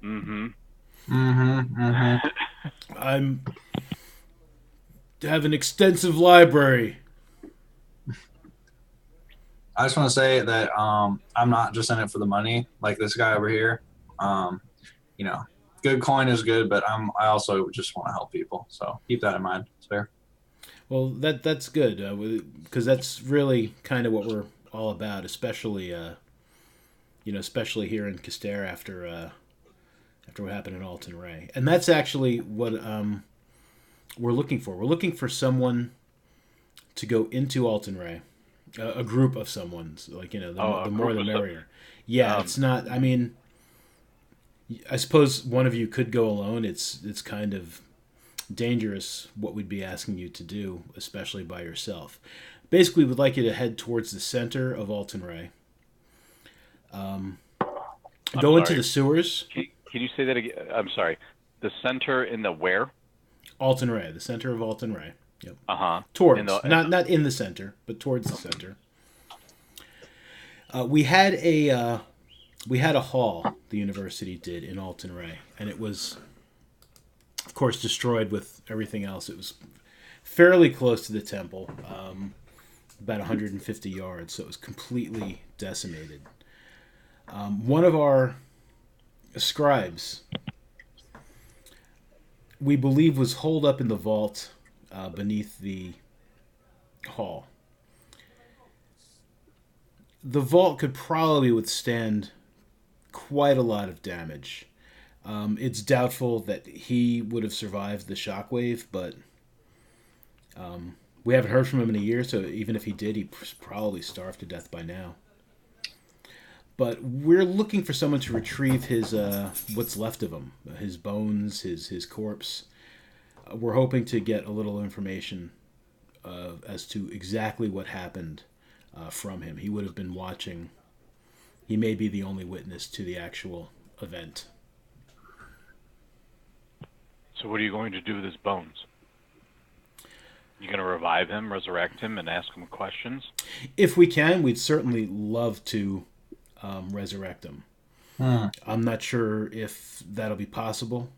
I have an extensive library. I just want to say that I'm not just in it for the money like this guy over here. Um, you know, good coin is good, but I also just want to help people. So keep that in mind. It's fair. Well, that's good because that's really kind of what we're all about, especially especially here in Caster after what happened in Alton Ray, and that's actually what we're looking for. We're looking for someone to go into Alton Ray, a group of someone's, like the more the merrier. Yeah, it's not. I mean, I suppose one of you could go alone. It's kind of dangerous what we'd be asking you to do, especially by yourself. Basically, we'd like you to head towards the center of Alton Ray. Go into the sewers. Can you say that again? I'm sorry. The center in the where? Alton Ray, the center of Alton Ray. Yep. Towards not in the center, but towards the center. We had a hall the university did in Alton Ray, and it was, of course, destroyed with everything else. It was fairly close to the temple, about 150 yards, so it was completely decimated. One of our scribes, we believe, was holed up in the vault beneath the hall. The vault could probably withstand quite a lot of damage. It's doubtful that he would have survived the shockwave, but we haven't heard from him in a year, so even if he did, he probably starved to death by now. But we're looking for someone to retrieve his what's left of him, his bones, his corpse. We're hoping to get a little information as to exactly what happened from him. He would have been watching. He may be the only witness to the actual event. So what are you going to do with his bones? You going to revive him, resurrect him, and ask him questions? If we can, we'd certainly love to resurrect him. I'm not sure if that'll be possible.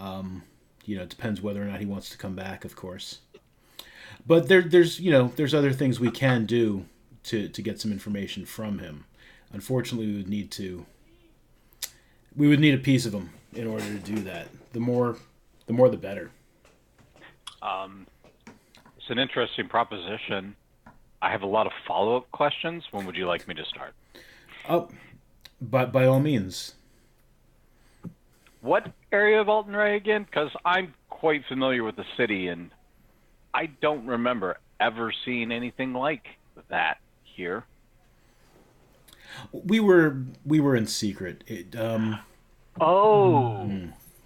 It depends whether or not he wants to come back, of course. But there's other things we can do to get some information from him. Unfortunately, we would need a piece of him in order to do that. The more the better. It's an interesting proposition. I have a lot of follow-up questions. When would you like me to start? Oh, by all means. What area of Alton Ray again? Because I'm quite familiar with the city, and I don't remember ever seeing anything like that here. We were in secret.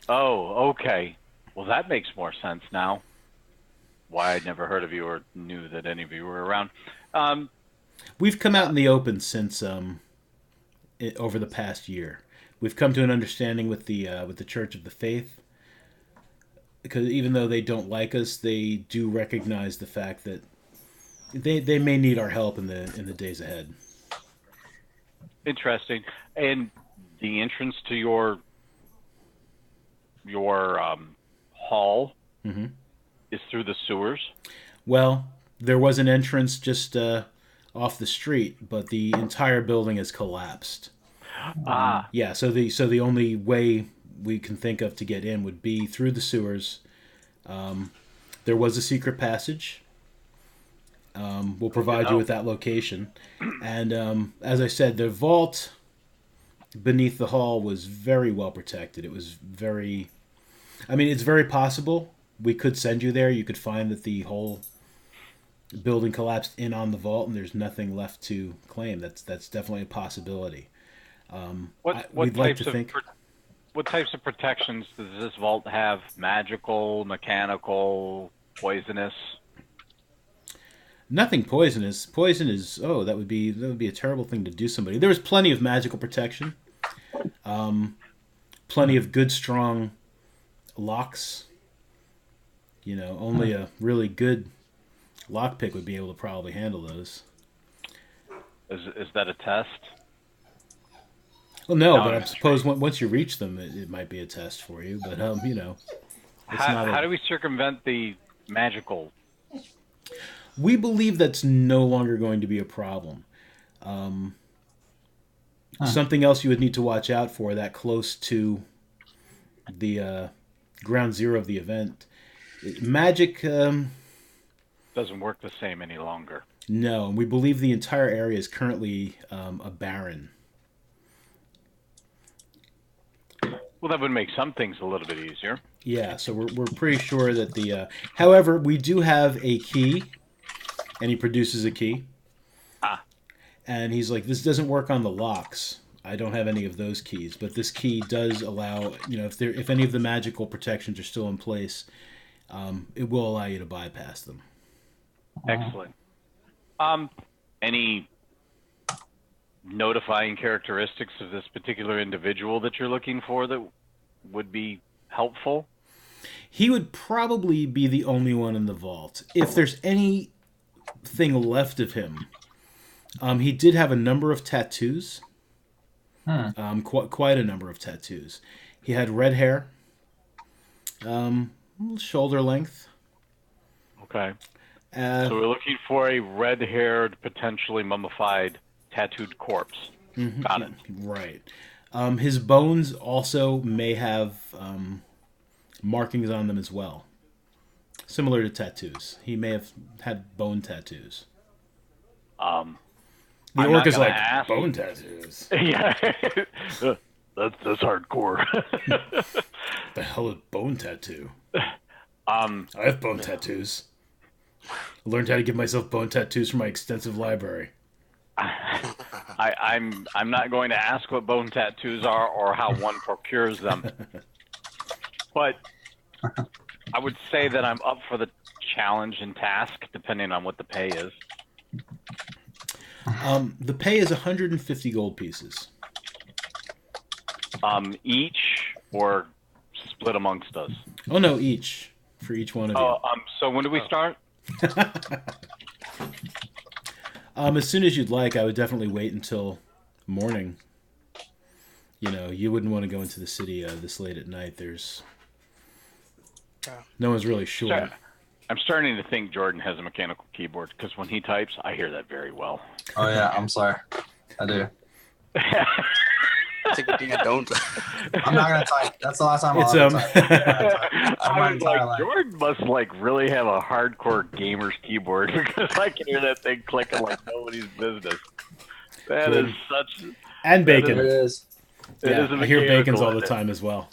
Okay. Well, that makes more sense now. Why I'd never heard of you or knew that any of you were around. We've come out in the open since over the past year. We've come to an understanding with the Church of the Faith, because even though they don't like us, they do recognize the fact that they may need our help in the days ahead. Interesting. And the entrance to your hall is through the sewers? Well, there was an entrance just off the street, but the entire building has collapsed. Yeah, so the only way we can think of to get in would be through the sewers. There was a secret passage. We'll provide you with that location. And as I said, the vault beneath the hall was very well protected. It was it's very possible we could send you there. You could find that the whole building collapsed in on the vault and there's nothing left to claim. That's definitely a possibility. We'd like to think. What types of protections does this vault have? Magical, mechanical, poisonous? Nothing poisonous. Poison is that would be a terrible thing to do to somebody. There was plenty of magical protection. Plenty of good strong locks. Only a really good lockpick would be able to probably handle those. Is that a test? Well, no, but I suppose once you reach them, it might be a test for you. But how do we circumvent the magical? We believe that's no longer going to be a problem. Something else you would need to watch out for that close to the ground zero of the event. Magic, Doesn't work the same any longer. no. We believe the entire area is currently a barren. Well, that would make some things a little bit easier. Yeah, so we're pretty sure that the. However, we do have a key, and he produces a key. Ah. And he's like, this doesn't work on the locks. I don't have any of those keys, but this key does allow, if any of the magical protections are still in place, it will allow you to bypass them. Excellent. Any notifying characteristics of this particular individual that you're looking for that would be helpful? He would probably be the only one in the vault. If there's anything left of him, he did have a number of tattoos. Quite a number of tattoos. He had red hair, shoulder length. Okay. So we're looking for a red-haired, potentially mummified, tattooed corpse. Mm-hmm. Got it. Right. His bones also may have markings on them as well, similar to tattoos. He may have had bone tattoos. The orc is like, ask. bone tattoos? Yeah. That's hardcore. The hell is bone tattoo? I I have bone tattoos. I learned how to give myself bone tattoos from my extensive library. I'm not going to ask what bone tattoos are or how one procures them. But I would say that I'm up for the challenge and task, depending on what the pay is. The pay is 150 gold pieces. Each or split amongst us? Oh no, each. For each one of you. So when do we start? As soon as you'd like. I would definitely wait until morning. You wouldn't want to go into the city this late at night. No one's really sure. Sorry. I'm starting to think Jordan has a mechanical keyboard because when he types, I hear that very well. Oh yeah, I'm sorry. I do. It's a good thing I don't. I'm not gonna type. That's the last time It's I'll type. I was like, Jordan must really have a hardcore gamer's keyboard because I can hear that thing clicking like nobody's business. That is such. And bacon. There it is. Yeah, I hear bacon's all the time as well.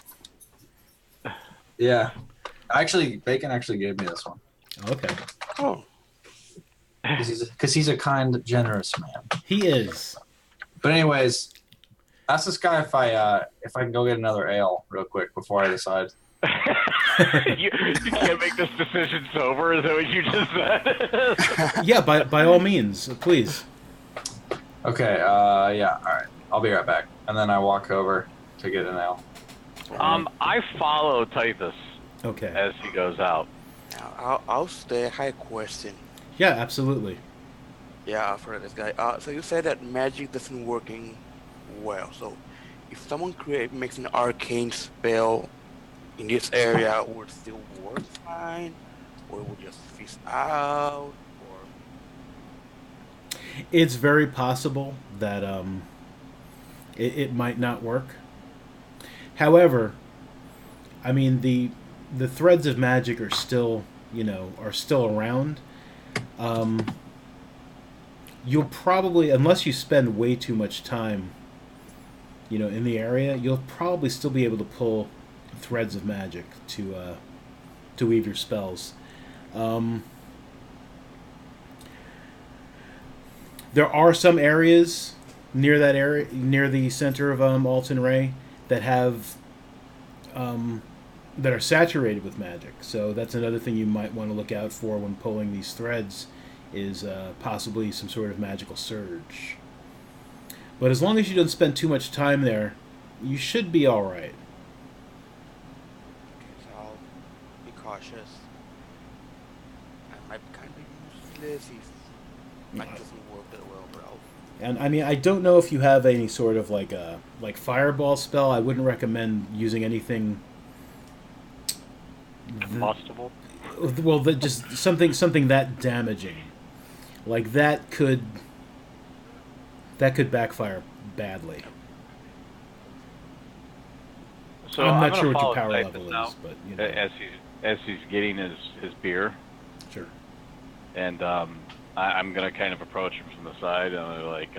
Yeah. Bacon actually gave me this one. Okay. Oh. Because he's a kind, generous man. He is. But anyways, ask this guy if I can go get another ale real quick before I decide. you can't make this decision sober, is that what you just said? Yeah, by all means, please. Okay, yeah, alright. I'll be right back. And then I walk over to get an ale. I follow Typhus Okay. as he goes out. Now, I'll stay. I had a question. Yeah, absolutely. Yeah, for this guy. So you said that magic doesn't working well. So if someone makes an arcane spell in this area, would it still work fine, or would it just fizzle out, or? It's very possible that it might not work. However, I mean the threads of magic are still around. You'll probably, unless you spend way too much time, in the area, you'll probably still be able to pull threads of magic to weave your spells. There are some areas near the center of Alton Ray that have that are saturated with magic. So that's another thing you might want to look out for when pulling these threads, is possibly some sort of magical surge. But as long as you don't spend too much time there, you should be all right. Okay, so I'll be cautious. I might be kind of useless if magic doesn't work that well, but I'll. And I mean, I don't know if you have any sort of like fireball spell. I wouldn't recommend using anything. Combustible? Well, just something that damaging. Like that could backfire badly. So I'm I'm not gonna sure what your follow power Titus level now is, but you know, as he's getting his beer, sure. and I'm gonna kind of approach him from the side and I'm like,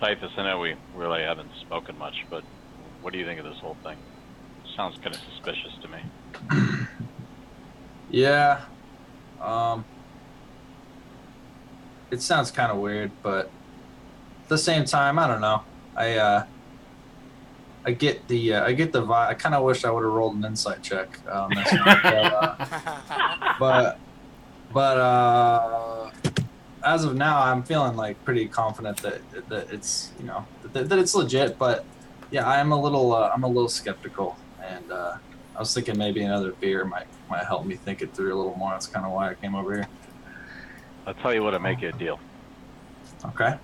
Titus, I know we really haven't spoken much, but what do you think of this whole thing? Sounds kind of suspicious to me. Yeah. Um, it sounds kind of weird, but at the same time, I don't know. I get the vibe. I kind of wish I would have rolled an insight check this time, but as of now, I'm feeling like pretty confident that it's that it's legit. But yeah, I'm a little skeptical, and I was thinking maybe another beer might help me think it through a little more. That's kind of why I came over here. I'll tell you what, I make you a deal. Okay.